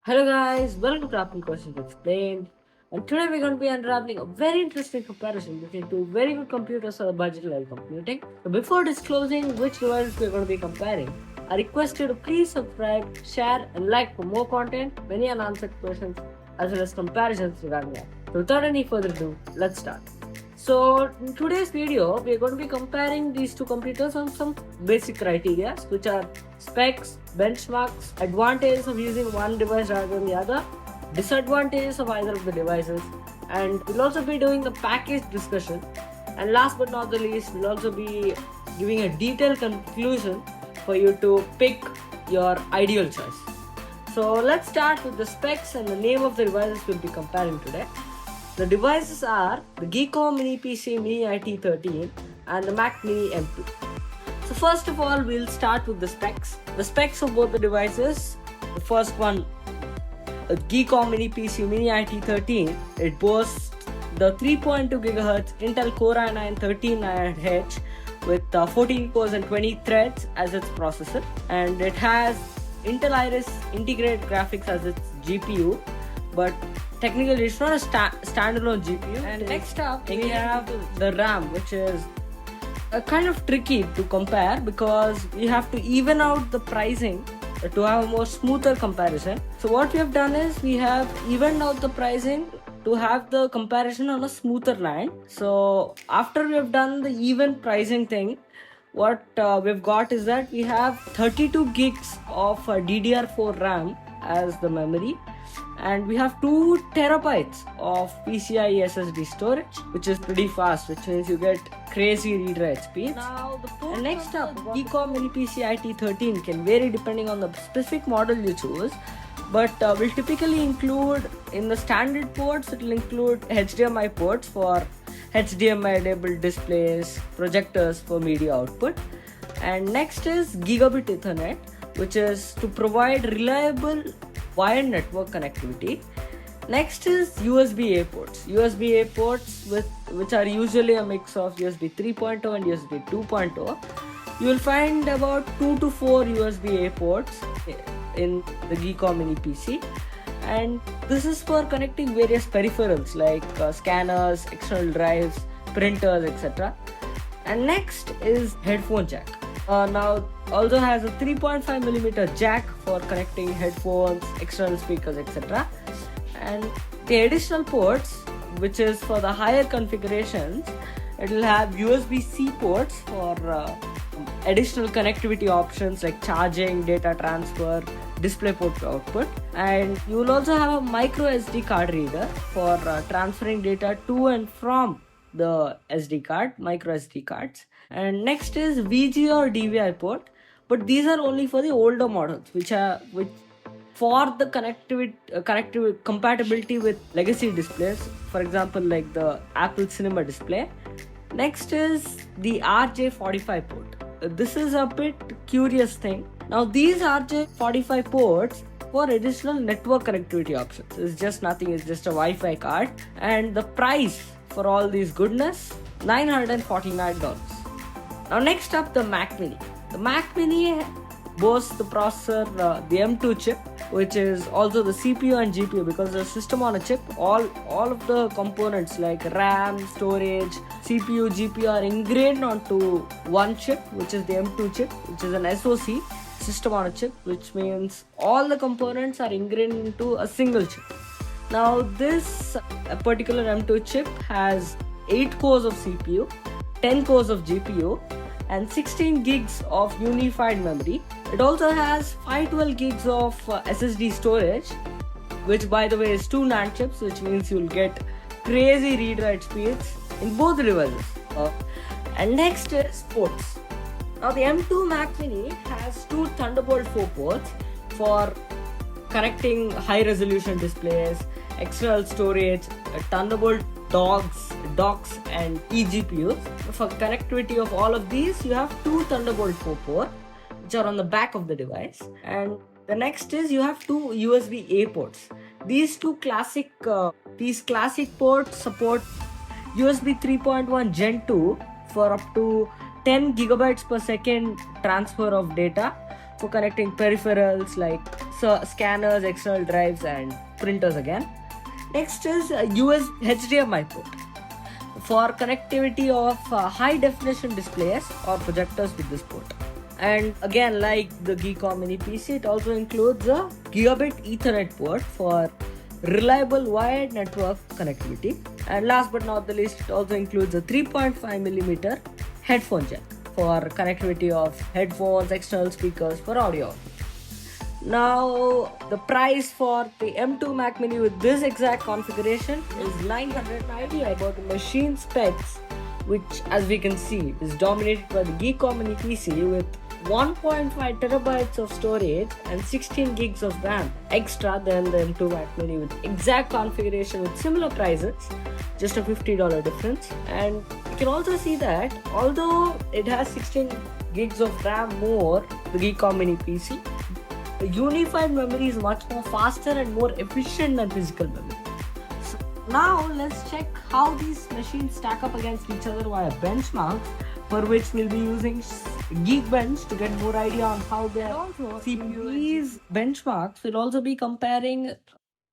Hello guys, welcome to Apple Questions Explained. And today we're going to be unraveling a very interesting comparison between two very good computers for the budget level computing. So before disclosing which devices we're going to be comparing, I request you to please subscribe, share and like for more content, many unanswered questions as well as comparisons regarding that. So without any further ado, let's start. So in today's video, we are going to be comparing these two computers on some basic criteria, which are specs, benchmarks, advantages of using one device rather than the other, disadvantages of either of the devices, and we'll also be doing the package discussion. And last but not the least, we'll also be giving a detailed conclusion for you to pick your ideal choice. So let's start with the specs and the name of the devices we'll be comparing today. The devices are the Geekom Mini IT13 and the Mac Mini M2. So first of all, we'll start with the specs. The specs of both the devices. The first one, the Geekom Mini IT13, it boasts the 3.2 GHz Intel Core i9 13nH with 14 cores and 20 threads as its processor, and it has Intel Iris integrated graphics as its GPU, but technically it's not a standalone GPU. And next up we have the RAM, which is kind of tricky to compare because we have to even out the pricing to have a more smoother comparison. So what we have done is we have evened out the pricing to have the comparison on a smoother line. So after we have done the even pricing thing, what we've got is that we have 32 gigs of DDR4 RAM as the memory, and we have 2 terabytes of PCIe SSD storage, which is pretty fast, which means you get crazy read-write speeds. Now, and next up, Geekom Mini IT13 can vary depending on the specific model you choose, but will typically include in the standard ports, it will include HDMI ports for HDMI enabled displays, projectors for media output. And next is Gigabit Ethernet, which is to provide reliable wired network connectivity. Next is USB-A ports. USB-A ports which are usually a mix of USB 3.0 and USB 2.0. You will find about 2 to 4 USB-A ports in the Geekom Mini PC. And this is for connecting various peripherals like scanners, external drives, printers, etc. And next is headphone jack. Now also has a 3.5mm jack for connecting headphones, external speakers, etc. And the additional ports, which is for the higher configurations, it will have USB-C ports for additional connectivity options like charging, data transfer, DisplayPort output, and you will also have a micro SD card reader for transferring data to and from the SD card, micro SD cards. And next is VGA or DVI port, but these are only for the older models, which for the connectivity compatibility with legacy displays, for example like the Apple Cinema display. Next is the RJ45 port. This is a bit curious thing. Now these RJ45 ports for additional network connectivity options. It's just nothing, it's just a Wi-Fi card. And the price for all these goodness, $949. Now next up, the Mac Mini. The Mac Mini boasts the processor, the M2 chip, which is also the CPU and GPU, because the system on a chip, all of the components like RAM, storage, CPU, GPU are ingrained onto one chip, which is the M2 chip, which is an SoC, system on a chip, which means all the components are ingrained into a single chip. Now this particular M2 chip has 8 cores of CPU, 10 cores of GPU, and 16 gigs of unified memory. It also has 512 gigs of SSD storage, which by the way is 2 NAND chips, which means you'll get crazy read-write speeds in both the devices. And next is ports. Now the M2 Mac Mini has 2 Thunderbolt 4 ports for connecting high-resolution displays, external storage, Thunderbolt docks and eGPUs. For connectivity of all of these, you have 2 Thunderbolt 4 ports, which are on the back of the device. And the next is you have 2 USB-A ports. These classic ports support USB 3.1 Gen 2 for up to 10 gigabytes per second transfer of data, for connecting peripherals like scanners, external drives, and printers again. Next is a HDMI port for connectivity of high definition displays or projectors with this port. And again, like the Geekom Mini PC, it also includes a gigabit Ethernet port for reliable wired network connectivity. And last but not the least, it also includes a 3.5mm headphone jack for connectivity of headphones, external speakers for audio. Now, the price for the M2 Mac Mini with this exact configuration is $990. About the machine specs, which as we can see is dominated by the Geekom Mini PC with 1.5 terabytes of storage and 16 gigs of RAM extra than the M2 Mac Mini with exact configuration with similar prices, just a $50 difference. And you can also see that although it has 16 gigs of RAM more, the Geekom Mini PC, the unified memory is much more faster and more efficient than physical memory. So now let's check how these machines stack up against each other via benchmarks, for which we'll be using Geekbench to get more idea on how they are. These benchmarks will also be comparing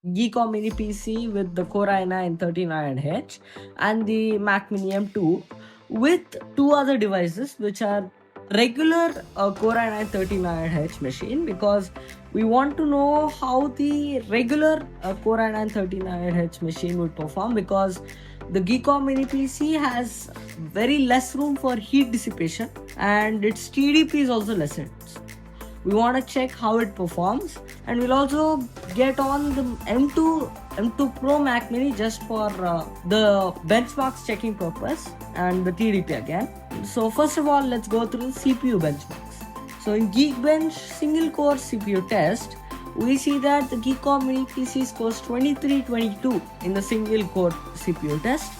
Geekom Mini PC with the Core i9-39H and the Mac Mini M2 with two other devices which are regular Core i9-39H machine, because we want to know how the regular Core i9-39H machine would perform, because the Geekom Mini PC has very less room for heat dissipation and its TDP is also lessened. We want to check how it performs, and we'll also get on the M2 Pro Mac Mini just for the benchmarks checking purpose and the TDP again. So first of all, let's go through the CPU benchmarks. So in Geekbench single core CPU test, we see that the Geekom Mini PC scores 2322 in the single core CPU test.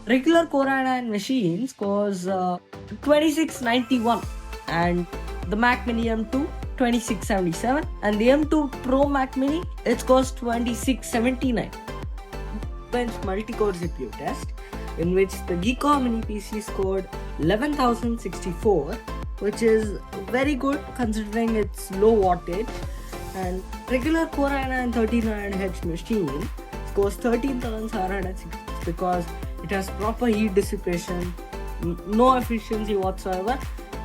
Regular Core i9 machine scores 2691, and the Mac Mini M2 2677, and the M2 Pro Mac Mini it scores 2679. Bench multi-core CPU test, in which the Geekom Mini PC scored 11064, which is very good considering its low wattage. And regular Core i9-39H machine scores 13760 because it has proper heat dissipation, no efficiency whatsoever,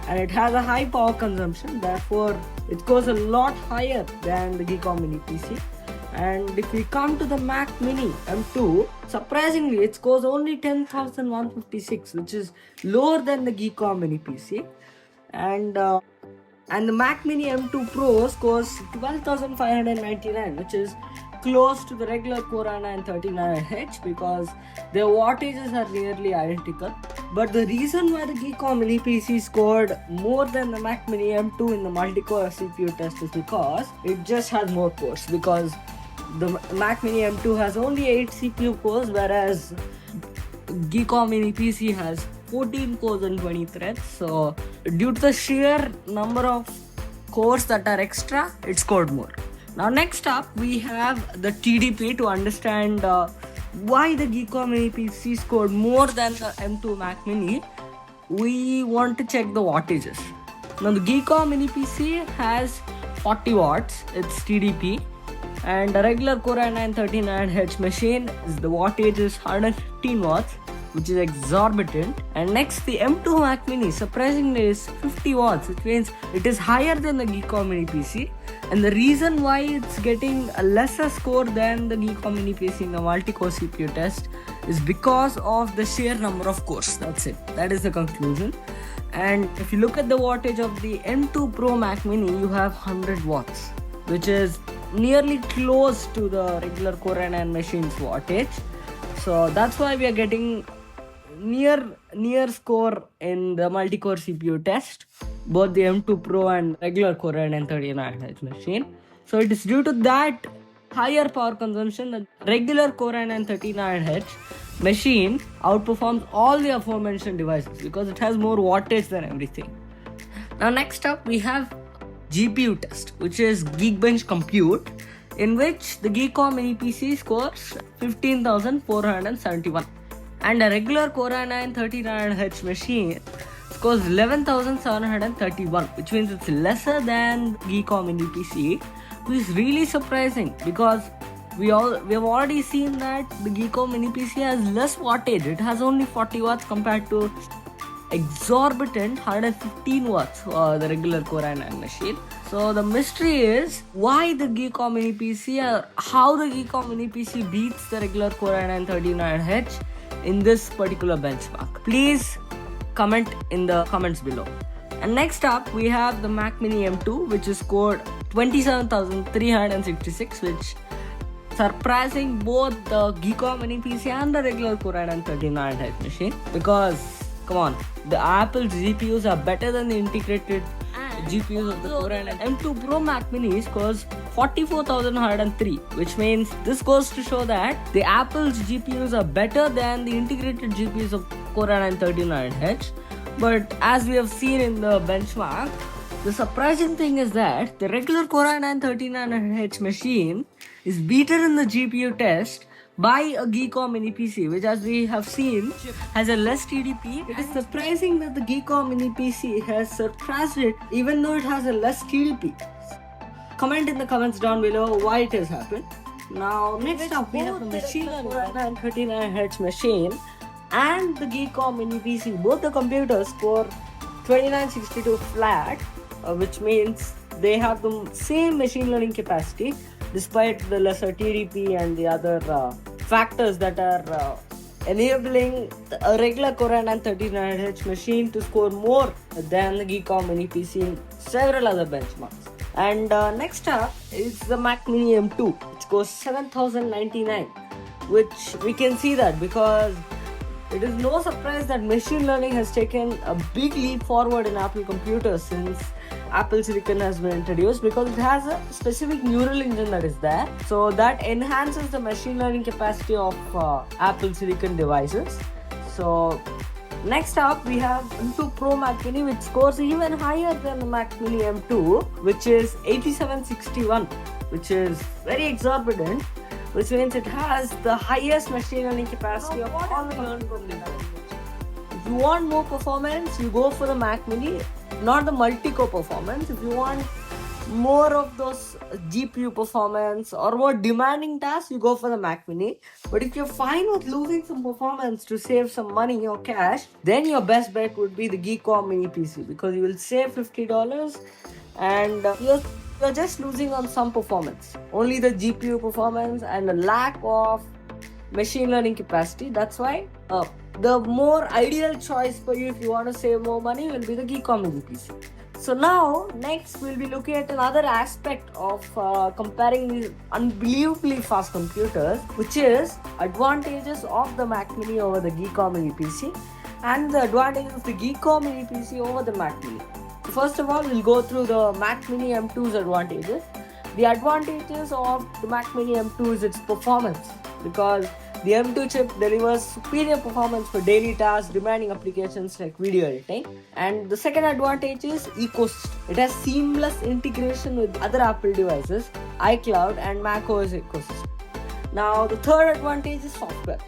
and it has a high power consumption. Therefore, it scores a lot higher than the Geekom Mini PC. And if we come to the Mac Mini M2, surprisingly, it scores only 10,156, which is lower than the Geekom Mini PC. And the Mac Mini M2 Pro scores 12,599, which is close to the regular Core i9-39H because their wattages are nearly identical. But the reason why the Geekom Mini PC scored more than the Mac Mini M2 in the multi-core CPU test is because it just has more cores, because the Mac Mini M2 has only 8 CPU cores, whereas Geekom Mini PC has 14 cores and 20 threads. So due to the sheer number of cores that are extra, it scored more. Now next up, we have the TDP to understand why the Geekom Mini PC scored more than the M2 Mac Mini. We want to check the wattages. Now the Geekom Mini PC has 40 watts, its TDP, and a regular Core i9-39H machine, the wattage is 115 watts, which is exorbitant. And next, the M2 Mac Mini surprisingly is 50 watts, which means it is higher than the Geekom Mini PC. And the reason why it's getting a lesser score than the Geekom Mini PC in the multi-core CPU test is because of the sheer number of cores. That's it. That is the conclusion. And if you look at the wattage of the M2 Pro Mac Mini, you have 100 watts, which is nearly close to the regular Core i9 machine's wattage. So that's why we are getting near score in the multi-core CPU test, both the M2 Pro and regular Core i9-39H machine. So it is due to that higher power consumption that regular Core i9-39H machine outperforms all the aforementioned devices because it has more wattage than everything. Now next up we have GPU test, which is Geekbench Compute, in which the Geekom Mini PC scores 15,471 and a regular Core i9-39H machine scores 11,731, which means it's lesser than Geekom Mini PC, which is really surprising because we have already seen that the Geekom Mini PC has less wattage. It has only 40 watts compared to exorbitant 115 watts the regular Core i9 machine. So the mystery is why the Geekom Mini PC or how the Geekom Mini PC beats the regular Core i9-39H in this particular benchmark. Please comment in the comments below. And next up we have the Mac Mini M2, which is scored 27,366, which surpassing both the Geekom Mini PC and the regular Core i9-39H machine, because come on, the Apple's GPUs are better than the integrated GPUs of the Core i9. M2 Pro Mac Mini scores 44,103, which means this goes to show that the Apple's GPUs are better than the integrated GPUs of Core i9-39H. But as we have seen in the benchmark, the surprising thing is that the regular Core i9-39H machine is beaten in the GPU test by a Geekom Mini PC, which, as we have seen, has a less TDP. It is surprising that the Geekom Mini PC has surpassed it even though it has a less TDP. Comment in the comments down below why it has happened. Now next up we have the machine Core i9-39H machine and the Geekom Mini PC. Both the computers score 2962 flat, which means they have the same machine learning capacity despite the lesser TDP and the other factors that are enabling a regular Core i9-39H machine to score more than the Geekom Mini PC in several other benchmarks. And next up is the Mac Mini M2, which scores 7,099, which we can see that because it is no surprise that machine learning has taken a big leap forward in Apple computers since Apple Silicon has been introduced, because it has a specific neural engine that is there. So that enhances the machine learning capacity of Apple Silicon devices. So next up we have M2 Pro Mac Mini, which scores even higher than the Mac Mini M2, which is 8761, which is very exorbitant, which means it has the highest machine learning capacity of all the learned from the Mac. If you want more performance, you go for the Mac Mini, not the multi-core performance. If you want more of those GPU performance or more demanding tasks, you go for the Mac Mini. But if you're fine with losing some performance to save some money or cash, then your best bet would be the Geekom Mini PC, because you will save $50 and you're just losing on some performance, only the GPU performance and the lack of machine learning capacity. That's why the more ideal choice for you if you want to save more money will be the Geekom Mini PC. So now next we'll be looking at another aspect of comparing these unbelievably fast computers, which is advantages of the Mac Mini over the Geekom Mini PC and the advantages of the Geekom Mini PC over the Mac Mini. First of all, we'll go through the Mac Mini M2's advantages. The advantages of the Mac Mini M2 is its performance, because the M2 chip delivers superior performance for daily tasks, demanding applications like video editing. And the second advantage is ecosystem. It has seamless integration with other Apple devices, iCloud and macOS ecosystem. Now the third advantage is software.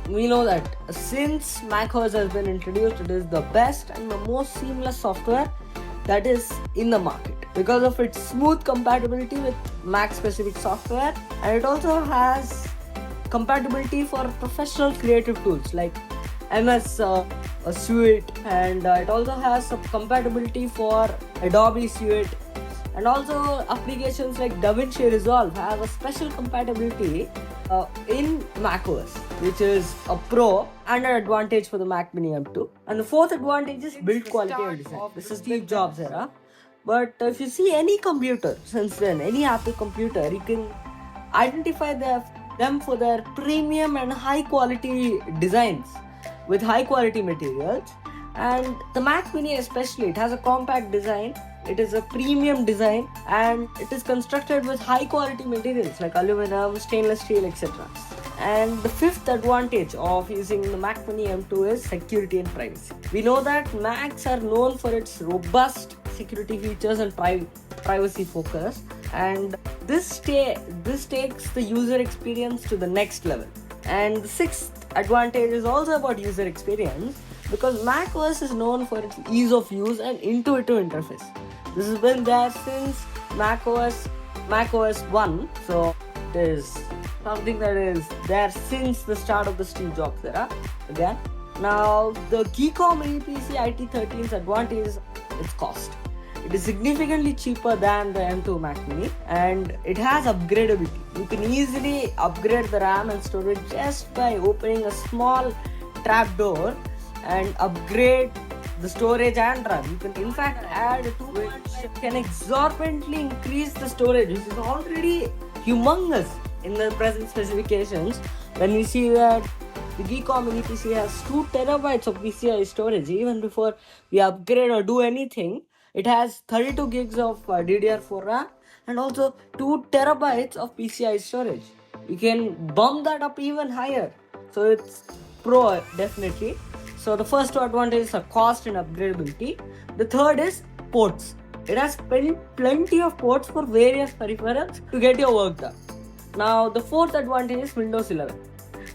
We know that since macOS has been introduced, it is the best and the most seamless software that is in the market because of its smooth compatibility with Mac specific software, and it also has compatibility for professional creative tools like MS Suite, and it also has some compatibility for Adobe Suite, and also applications like DaVinci Resolve have a special compatibility in macOS, which is a pro and an advantage for the Mac Mini M2. And the fourth advantage is build quality and design. This is Steve Jobs era. But if you see any computer since then, any Apple computer, you can identify them for their premium and high quality designs with high quality materials. And the Mac Mini especially, it has a compact design, it is a premium design, and it is constructed with high quality materials like aluminum, stainless steel, etc. And the fifth advantage of using the Mac Mini M2 is security and privacy. We know that Macs are known for its robust security features and privacy focus, and this takes the user experience to the next level. And the sixth advantage is also about user experience, because macOS is known for its ease of use and intuitive interface. This has been there since macOS 1, so it is something that is there since the start of the Steve Jobs era. Again, now the Geekom Mini IT13's advantage is its cost. It is significantly cheaper than the M2 Mac Mini, and it has upgradeability. You can easily upgrade the RAM and storage just by opening a small trapdoor and upgrade the storage and RAM. You can in fact add two which can exorbitantly increase the storage, which is already humongous in the present specifications. When we see that the Geekom Mini PC has 2 terabytes of PCI storage, even before we upgrade or do anything, it has 32 gigs of DDR4 RAM and also 2 terabytes of PCI storage. You can bump that up even higher. So it's pro definitely. So the first two advantages are cost and upgradability. The third is ports. It has plenty of ports for various peripherals to get your work done. Now the fourth advantage is Windows 11.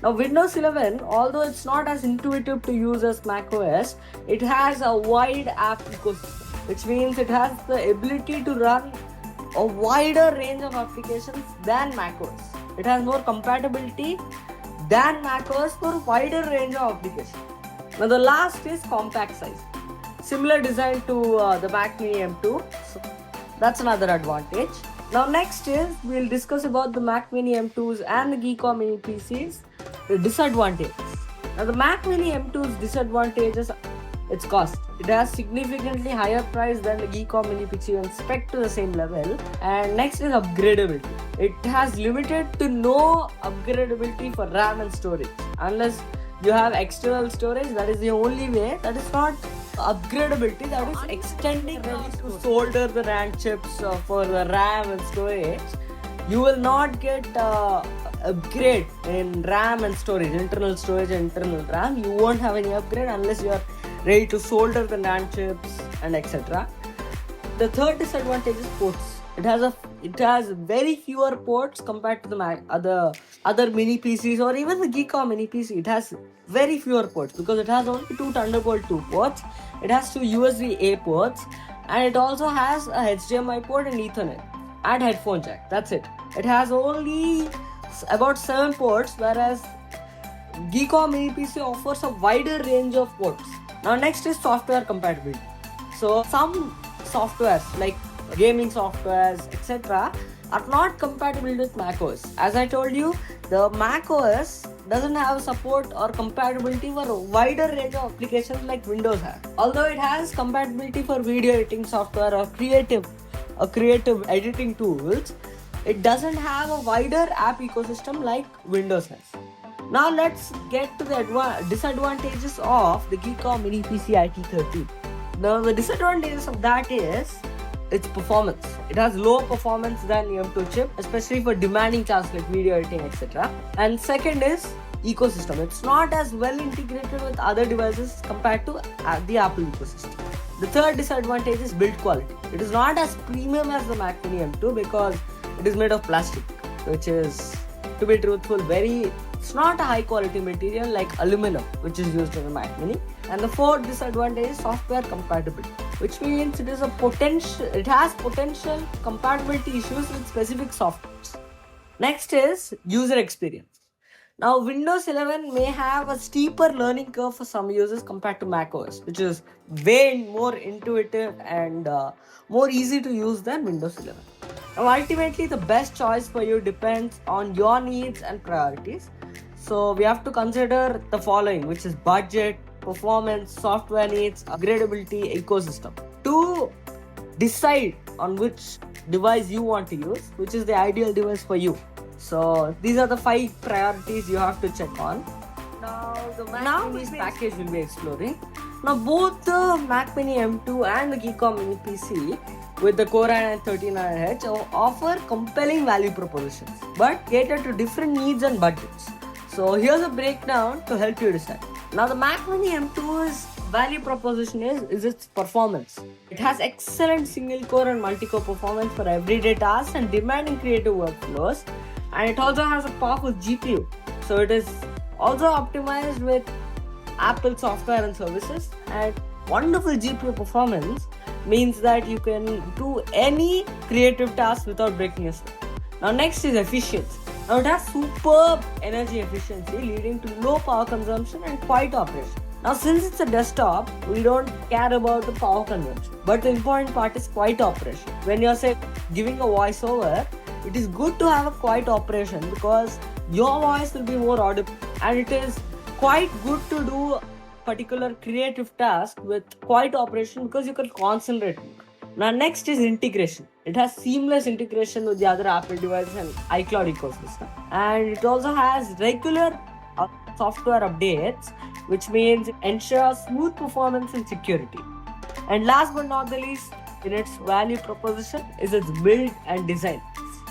Now Windows 11, although it's not as intuitive to use as macOS, it has a wide app ecosystem, which means it has the ability to run a wider range of applications than macOS. It has more compatibility than macOS for a wider range of applications. Now the last is compact size. Similar design to the Mac Mini M2, so that's another advantage. Now next is we'll discuss about the Mac Mini M2s and the Geekom Mini PCs, the disadvantages. Now the Mac Mini M2's disadvantages, its cost. It has significantly higher price than the Geekom Mini PC when spec to the same level. And next is upgradability. It has limited to no upgradability for RAM and storage. Unless you have external storage, that is the only way. That is not upgradability, that is extending to solder the RAM chips for the RAM and storage. You will not get upgrade in RAM and storage, internal storage and internal RAM. You won't have any upgrade unless you are ready to solder the RAM chips and etc. The third disadvantage is ports. It has very fewer ports compared to the other mini PCs or even the Geekom Mini PC. It has very fewer ports because it has only 2 Thunderbolt 2 ports. It has 2 USB-A ports, and it also has a HDMI port and Ethernet and headphone jack. That's it. It has only about 7 ports, whereas Geekom Mini PC offers a wider range of ports. Now next is software compatibility. So some softwares like gaming softwares etc. are not compatible with macOS. As I told you, the macOS doesn't have support or compatibility for a wider range of applications like Windows has. Although it has compatibility for video editing software or creative editing tools, it doesn't have a wider app ecosystem like Windows has. Now let's get to the disadvantages of the Geekom Mini PC IT13. Now the disadvantages of that is its performance. It has lower performance than the M2 chip, especially for demanding tasks like video editing etc. And second is ecosystem. It's not as well integrated with other devices compared to the Apple ecosystem. The third disadvantage is build quality. It is not as premium as the Mac Mini M2 because it is made of plastic, which is, to be truthful, it's not a high quality material like aluminum, which is used in the Mac Mini. And the fourth disadvantage is software compatibility, which means it has potential compatibility issues with specific softwares. Next is user experience. Now Windows 11 may have a steeper learning curve for some users compared to macOS, which is way more intuitive and more easy to use than Windows 11. Now ultimately the best choice for you depends on your needs and priorities. So we have to consider the following, which is budget, performance, software needs, upgradability, ecosystem, to decide on which device you want to use, which is the ideal device for you. So these are the 5 priorities you have to check on. Now the Mac Mini's package will be exploring. Now both the Mac Mini M2 and the Geekom Mini PC with the Core i9-139H offer compelling value propositions, but cater to different needs and budgets. So here's a breakdown to help you decide. Now the Mac Mini M2's value proposition is its performance. It has excellent single core and multi-core performance for everyday tasks and demanding creative workflows, and it also has a powerful GPU. So it is also optimized with Apple software and services, and wonderful GPU performance means that you can do any creative task without breaking a sweat. Now next is efficiency. Now it has superb energy efficiency leading to low power consumption and quiet operation. Now since it's a desktop, we don't care about the power consumption, but the important part is quiet operation. When you're say giving a voiceover, it is good to have a quiet operation because your voice will be more audible, and it is quite good to do particular creative task with quiet operation because you can concentrate more. Now next is integration. It has seamless integration with the other Apple devices and iCloud ecosystem, and it also has regular software updates, which means it ensures smooth performance and security. And last but not the least, in its value proposition is its build and design.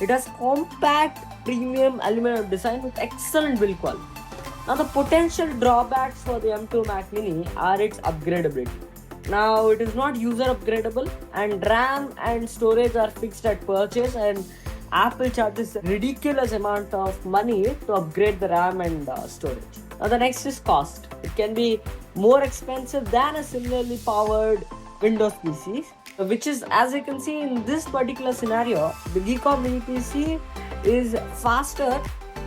It has compact premium aluminum design with excellent build quality. Now the potential drawbacks for the M2 Mac Mini are its upgradability. Now it is not user upgradable, and RAM and storage are fixed at purchase, and Apple charges a ridiculous amount of money to upgrade the RAM and storage. Now the next is cost. It can be more expensive than a similarly powered Windows PC, which is, as you can see in this particular scenario, the Geekom Mini PC is faster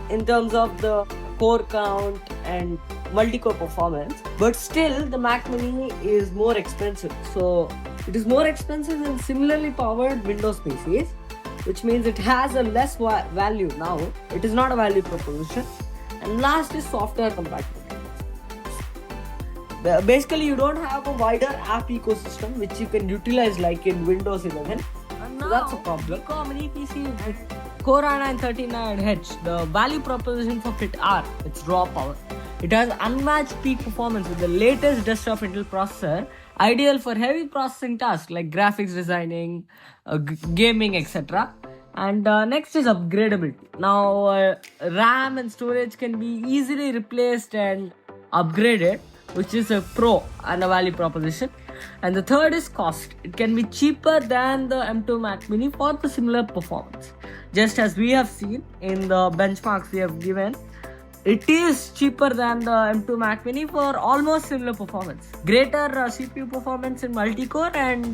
in terms of the core count and multi-core performance, but still the Mac Mini is more expensive. So it is more expensive than similarly powered Windows PCs, which means it has a less value now. It is not a value proposition. And last is software compatibility. Basically, you don't have a wider app ecosystem which you can utilize like in Windows 11. So that's a problem. Geekom Mini PC with Core i9-39H. The value proposition for it are its raw power. It has unmatched peak performance with the latest desktop Intel processor, ideal for heavy processing tasks like graphics designing, gaming, etc. And next is upgradability. Now RAM and storage can be easily replaced and upgraded, which is a pro and a value proposition. And the third is cost. It can be cheaper than the M2 Mac Mini for the similar performance. Just as we have seen in the benchmarks we have given, it is cheaper than the M2 Mac Mini for almost similar performance. Greater CPU performance in multi-core and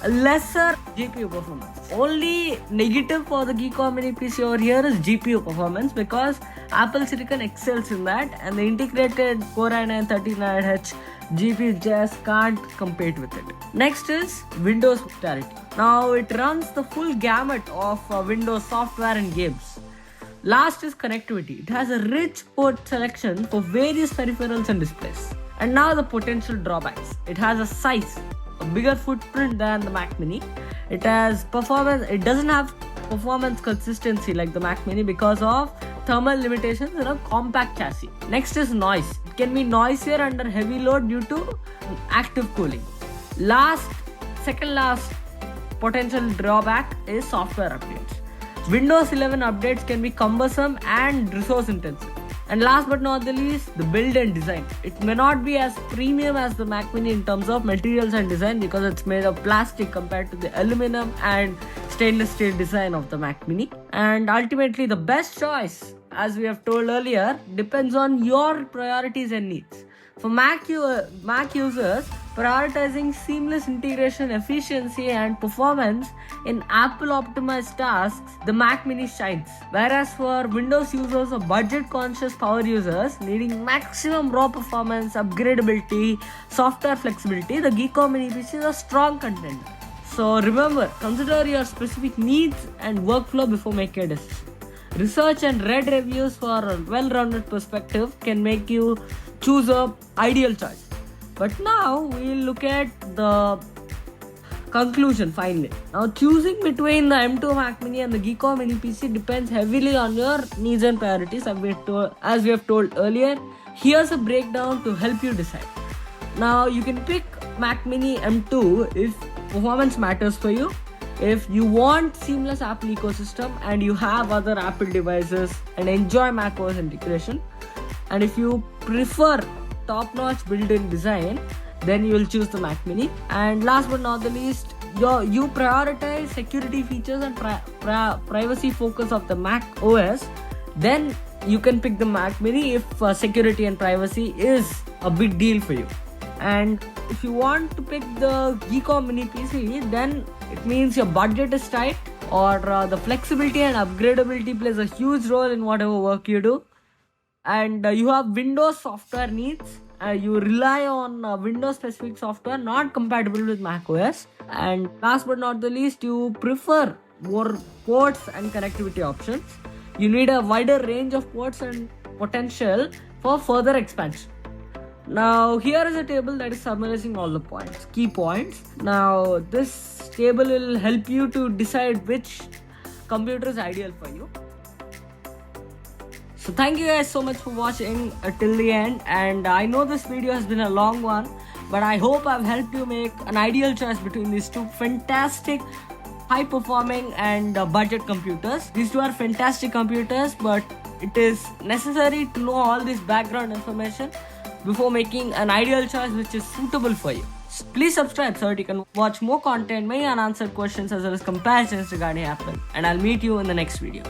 lesser GPU performance. Only negative for the Geekom Mini PC over here is GPU performance, because Apple Silicon excels in that, and the integrated Core i9-39H GPU just can't compete with it. Next is Windows functionality. Now it runs the full gamut of Windows software and games. Last is connectivity. It has a rich port selection for various peripherals and displays. And now the potential drawbacks. It has a bigger footprint than the Mac Mini. It has performance. It doesn't have performance consistency like the Mac Mini because of thermal limitations in a compact chassis. Next is noise. It can be noisier under heavy load due to active cooling. Second last potential drawback is software updates. Windows 11 updates can be cumbersome and resource intensive. And last but not the least, the build and design. It may not be as premium as the Mac Mini in terms of materials and design because it's made of plastic compared to the aluminum and stainless steel design of the Mac Mini. And ultimately, the best choice, as we have told earlier, depends on your priorities and needs. For Mac users, prioritizing seamless integration, efficiency, and performance in Apple-optimized tasks, the Mac Mini shines. Whereas for Windows users or budget-conscious power users needing maximum raw performance, upgradability, software flexibility, the Geekom Mini PC is a strong contender. So remember, consider your specific needs and workflow before making a decision. Research and read reviews for a well-rounded perspective can make you choose a ideal choice. But now we'll look at the conclusion finally. Now choosing between the M2 Mac Mini and the Geekom Mini PC depends heavily on your needs and priorities, as we have told earlier. Here's a breakdown to help you decide. Now you can pick Mac Mini M2 if performance matters for you, if you want seamless Apple ecosystem and you have other Apple devices and enjoy macOS integration, and if you prefer top-notch built-in design, then you will choose the Mac Mini. And last but not the least, you prioritize security features and privacy focus of the Mac OS, then you can pick the Mac Mini if security and privacy is a big deal for you. And if you want to pick the Geekom Mini PC, then it means your budget is tight, or the flexibility and upgradability plays a huge role in whatever work you do. And you have Windows software needs. You rely on Windows specific software not compatible with Mac OS. And last but not the least, you prefer more ports and connectivity options. You need a wider range of ports and potential for further expansion. Now here is a table that is summarizing all the points, key points. Now this table will help you to decide which computer is ideal for you. So thank you guys so much for watching till the end, and I know this video has been a long one, but I hope I've helped you make an ideal choice between these two fantastic high performing and budget computers. These two are fantastic computers, but it is necessary to know all this background information before making an ideal choice which is suitable for you. Please subscribe so that you can watch more content, many unanswered questions as well as comparisons regarding Apple, and I'll meet you in the next video.